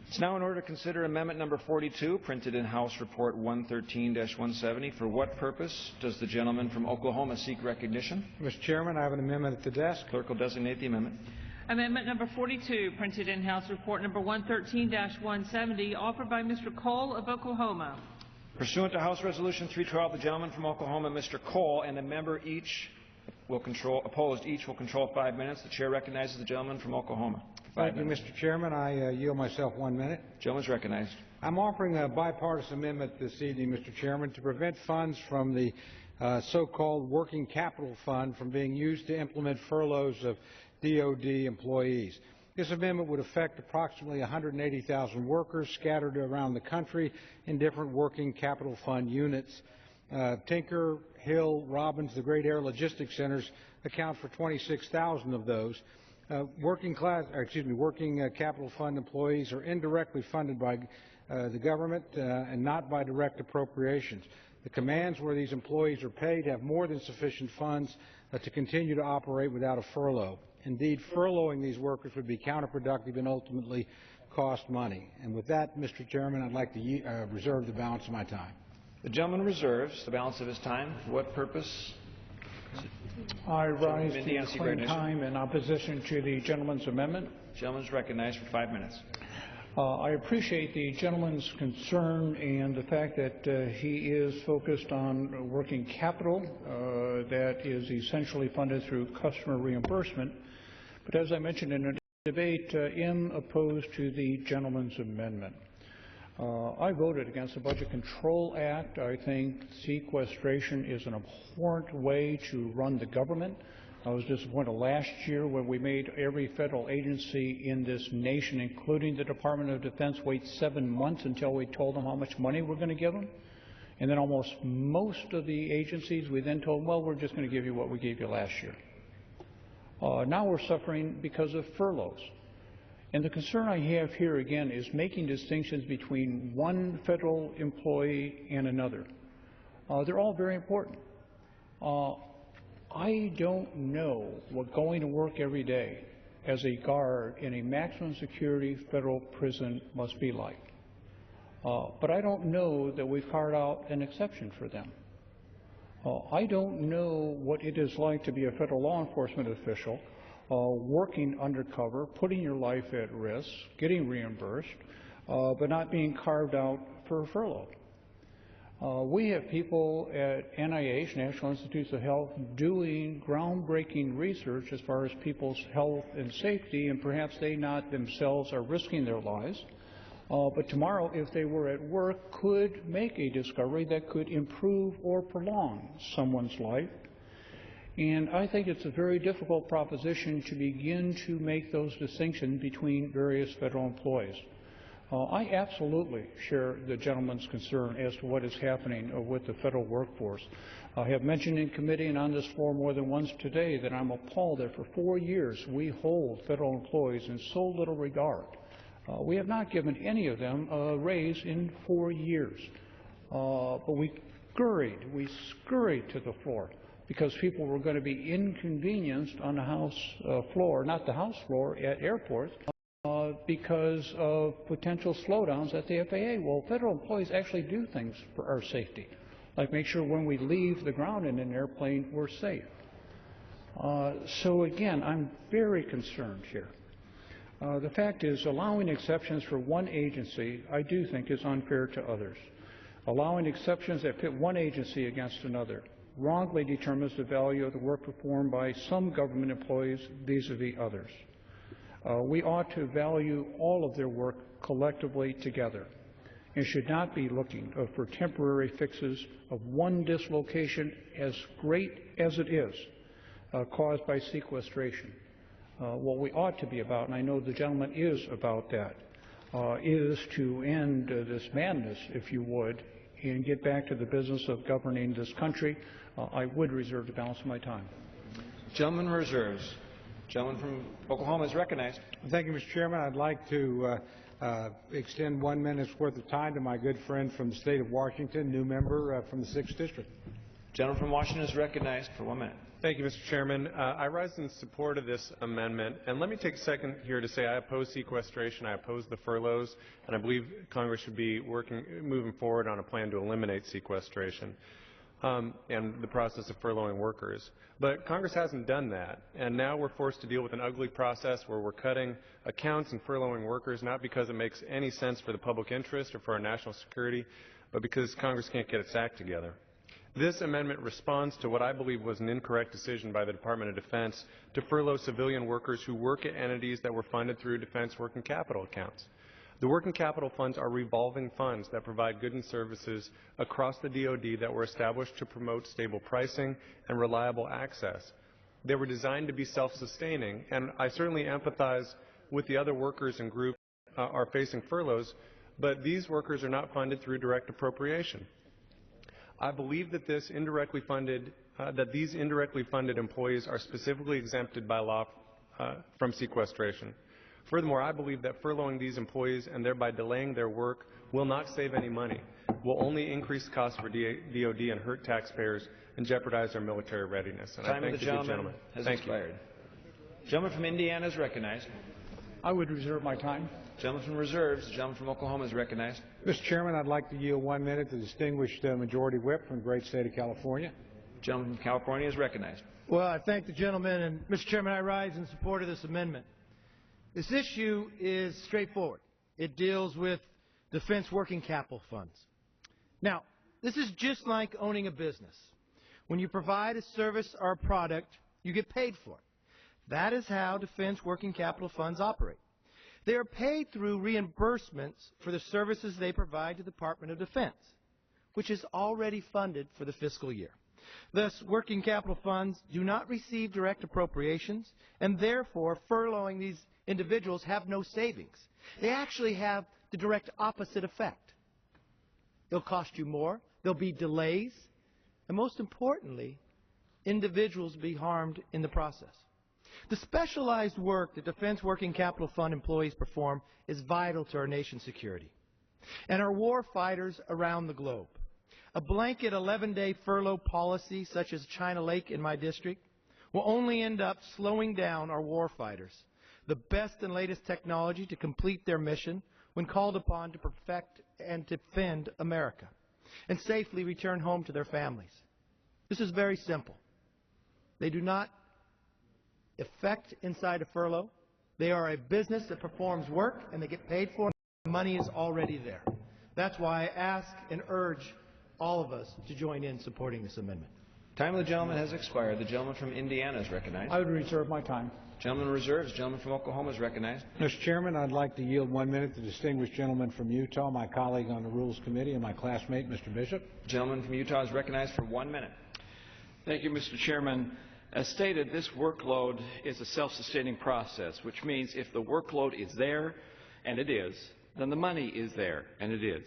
It's now in order to consider amendment number 42, printed in House Report 113-170. For what purpose does the gentleman from Oklahoma seek recognition? Mr. Chairman, I have an amendment at the desk. Clerk will designate the amendment. Amendment number 42, printed in House Report number 113-170, offered by Mr. Cole of Oklahoma. Pursuant to House Resolution 312, the gentleman from Oklahoma, Mr. Cole, and a member each will control, opposed each will control 5 minutes. The chair recognizes the gentleman from Oklahoma. Thank you, Mr. Chairman. I yield myself 1 minute. Gentleman is recognized. I'm offering a bipartisan amendment this evening, Mr. Chairman, to prevent funds from the so-called working capital fund from being used to implement furloughs of DOD employees. This amendment would affect approximately 180,000 workers scattered around the country in different working capital fund units. Tinker, Hill, Robbins, the Great Air Logistics Centers account for 26,000 of those. Working capital fund employees are indirectly funded by the government and not by direct appropriations. The commands where these employees are paid have more than sufficient funds to continue to operate without a furlough. Indeed, furloughing these workers would be counterproductive and ultimately cost money. And with that, Mr. Chairman, I'd like to reserve the balance of my time. The gentleman reserves the balance of his time. For what purpose? I rise to claim time in opposition to the gentleman's amendment. The gentleman is recognized for 5 minutes. I appreciate the gentleman's concern and the fact that he is focused on working capital that is essentially funded through customer reimbursement. But as I mentioned in the debate, am opposed to the gentleman's amendment. I voted against the Budget Control Act. I think sequestration is an abhorrent way to run the government. I was disappointed last year when we made every federal agency in this nation, including the Department of Defense, wait 7 months until we told them how much money we're going to give them. And then almost most of the agencies, we then told them, well, we're just going to give you what we gave you last year. Now we're suffering because of furloughs. And the concern I have here, again, is making distinctions between one federal employee and another. They're all very important. I don't know what going to work every day as a guard in a maximum security federal prison must be like. But I don't know that we've carved out an exception for them. I don't know what it is like to be a federal law enforcement official working undercover, putting your life at risk, getting reimbursed, but not being carved out for a furlough. We have people at NIH, National Institutes of Health, doing groundbreaking research as far as people's health and safety, and perhaps they not themselves are risking their lives. But tomorrow, if they were at work, could make a discovery that could improve or prolong someone's life. And I think it's a very difficult proposition to begin to make those distinctions between various federal employees. I absolutely share the gentleman's concern as to what is happening with the federal workforce. I have mentioned in committee and on this floor more than once today that I'm appalled that for 4 years we hold federal employees in so little regard. We have not given any of them a raise in 4 years. But we scurried to the floor because people were going to be inconvenienced on the House floor, not the House floor, at airports, because of potential slowdowns at the FAA. Well, federal employees actually do things for our safety, like make sure when we leave the ground in an airplane, we're safe. So again, I'm very concerned here. The fact is, allowing exceptions for one agency, I do think, is unfair to others. Allowing exceptions that pit one agency against another wrongly determines the value of the work performed by some government employees vis-a-vis others. We ought to value all of their work collectively together and should not be looking for temporary fixes of one dislocation, as great as it is, caused by sequestration. What we ought to be about, and I know the gentleman is about that, is to end this madness, if you would, and get back to the business of governing this country. I would reserve the balance of my time. Gentleman reserves. Gentleman from Oklahoma is recognized. Thank you, Mr. Chairman. I'd like to extend 1 minute's worth of time to my good friend from the state of Washington, new member from the 6th District. Gentleman from Washington is recognized for 1 minute. Thank you, Mr. Chairman. I rise in support of this amendment, and let me take a second here to say I oppose sequestration, I oppose the furloughs, and I believe Congress should be moving forward on a plan to eliminate sequestration and the process of furloughing workers. But Congress hasn't done that, and now we're forced to deal with an ugly process where we're cutting accounts and furloughing workers, not because it makes any sense for the public interest or for our national security, but because Congress can't get its act together. This amendment responds to what I believe was an incorrect decision by the Department of Defense to furlough civilian workers who work at entities that were funded through defense working capital accounts. The working capital funds are revolving funds that provide goods and services across the DoD that were established to promote stable pricing and reliable access. They were designed to be self-sustaining, and I certainly empathize with the other workers and groups are facing furloughs, but these workers are not funded through direct appropriation. I believe that these indirectly funded employees are specifically exempted by law from sequestration. Furthermore, I believe that furloughing these employees and thereby delaying their work will not save any money, will only increase costs for DoD and hurt taxpayers and jeopardize our military readiness. And I thank the gentleman has expired. Gentleman from Indiana is recognized. I would reserve my time. Gentleman from Reserves. The gentleman from Oklahoma is recognized. Mr. Chairman, I'd like to yield 1 minute to the distinguished Majority Whip from the great state of California. Gentleman from California is recognized. Well, I thank the gentleman, and Mr. Chairman, I rise in support of this amendment. This issue is straightforward. It deals with defense working capital funds. Now, this is just like owning a business. When you provide a service or a product, you get paid for it. That is how defense working capital funds operate. They are paid through reimbursements for the services they provide to the Department of Defense, which is already funded for the fiscal year. Thus, working capital funds do not receive direct appropriations, and therefore furloughing these individuals have no savings. They actually have the direct opposite effect. They'll cost you more, there'll be delays, and most importantly, individuals will be harmed in the process. The specialized work that Defense Working Capital Fund employees perform is vital to our nation's security and our war fighters around the globe. A blanket 11-day furlough policy, such as China Lake in my district, will only end up slowing down our war fighters, the best and latest technology to complete their mission when called upon to perfect and defend America and safely return home to their families. This is very simple. They do not effect inside a furlough. They are a business that performs work and they get paid for it. The money is already there. That's why I ask and urge all of us to join in supporting this amendment. Time of the gentleman has expired. The gentleman from Indiana is recognized. I would reserve my time. Gentleman Reserves. Gentleman from Oklahoma is recognized. Mr. Chairman, I'd like to yield 1 minute to the distinguished gentleman from Utah, my colleague on the Rules Committee and my classmate, Mr. Bishop. Gentleman from Utah is recognized for 1 minute. Thank you, Mr. Chairman. As stated, this workload is a self-sustaining process, which means if the workload is there, and it is, then the money is there, and it is.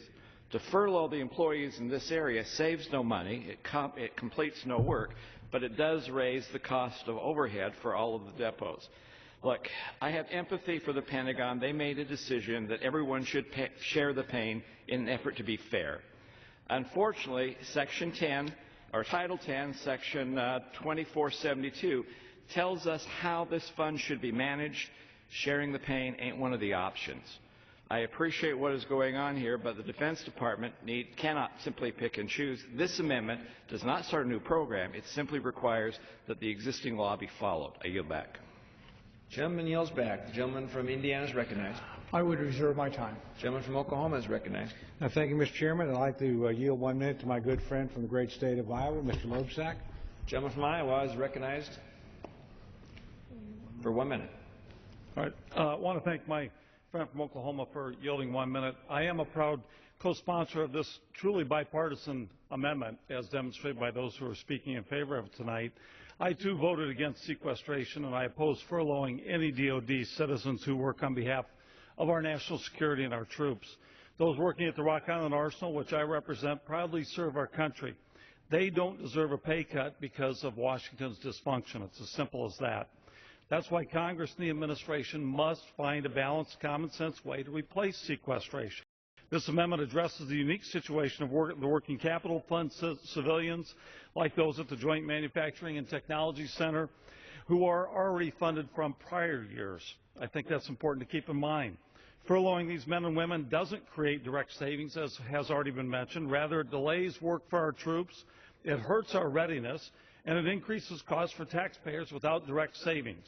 To furlough the employees in this area saves no money, it completes no work, but it does raise the cost of overhead for all of the depots. Look, I have empathy for the Pentagon. They made a decision that everyone should share the pain in an effort to be fair. Unfortunately, Section 10, or Title 10, Section 2472, tells us how this fund should be managed. Sharing the pain ain't one of the options. I appreciate what is going on here, but the Defense Department cannot simply pick and choose. This amendment does not start a new program. It simply requires that the existing law be followed. I yield back. Gentleman yields back. The gentleman from Indiana is recognized. I would reserve my time. Gentleman from Oklahoma is recognized. Thank you, Mr. Chairman. I'd like to yield 1 minute to my good friend from the great state of Iowa, Mr. Loebsack. Gentleman from Iowa is recognized for 1 minute. All right. I want to thank my friend from Oklahoma for yielding 1 minute. I am a proud co-sponsor of this truly bipartisan amendment, as demonstrated by those who are speaking in favor of it tonight. I, too, voted against sequestration, and I oppose furloughing any DoD citizens who work on behalf of our national security and our troops. Those working at the Rock Island Arsenal, which I represent, proudly serve our country. They don't deserve a pay cut because of Washington's dysfunction. It's as simple as that. That's why Congress and the administration must find a balanced, common-sense way to replace sequestration. This amendment addresses the unique situation of the Working Capital Fund civilians, like those at the Joint Manufacturing and Technology Center, who are already funded from prior years. I think that's important to keep in mind. Furloughing these men and women doesn't create direct savings, as has already been mentioned. Rather, it delays work for our troops, it hurts our readiness, and it increases costs for taxpayers without direct savings.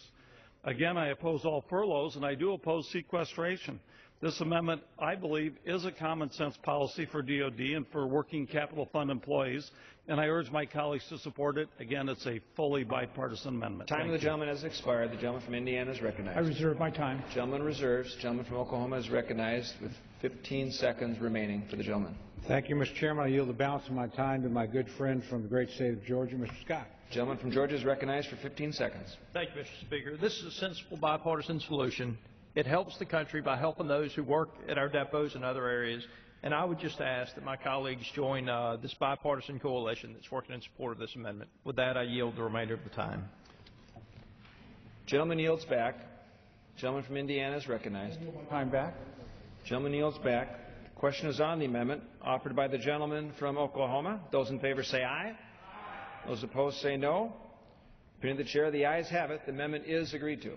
Again, I oppose all furloughs, and I do oppose sequestration. This amendment, I believe, is a common-sense policy for DOD and for Working Capital Fund employees, and I urge my colleagues to support it. Again, it's a fully bipartisan amendment. Time of the gentleman has expired. The gentleman from Indiana is recognized. I reserve my time. Gentleman reserves. Gentleman from Oklahoma is recognized with 15 seconds remaining for the gentleman. Thank you, Mr. Chairman. I yield the balance of my time to my good friend from the great state of Georgia, Mr. Scott. Gentleman from Georgia is recognized for 15 seconds. Thank you, Mr. Speaker. This is a sensible bipartisan solution. It helps the country by helping those who work at our depots and other areas. And I would just ask that my colleagues join this bipartisan coalition that's working in support of this amendment. With that, I yield the remainder of the time. Gentleman yields back. Gentleman from Indiana is recognized. Time back. Gentleman yields back. The question is on the amendment offered by the gentleman from Oklahoma. Those in favor say aye. Those opposed say no. Opinion of the chair, the ayes have it. The amendment is agreed to.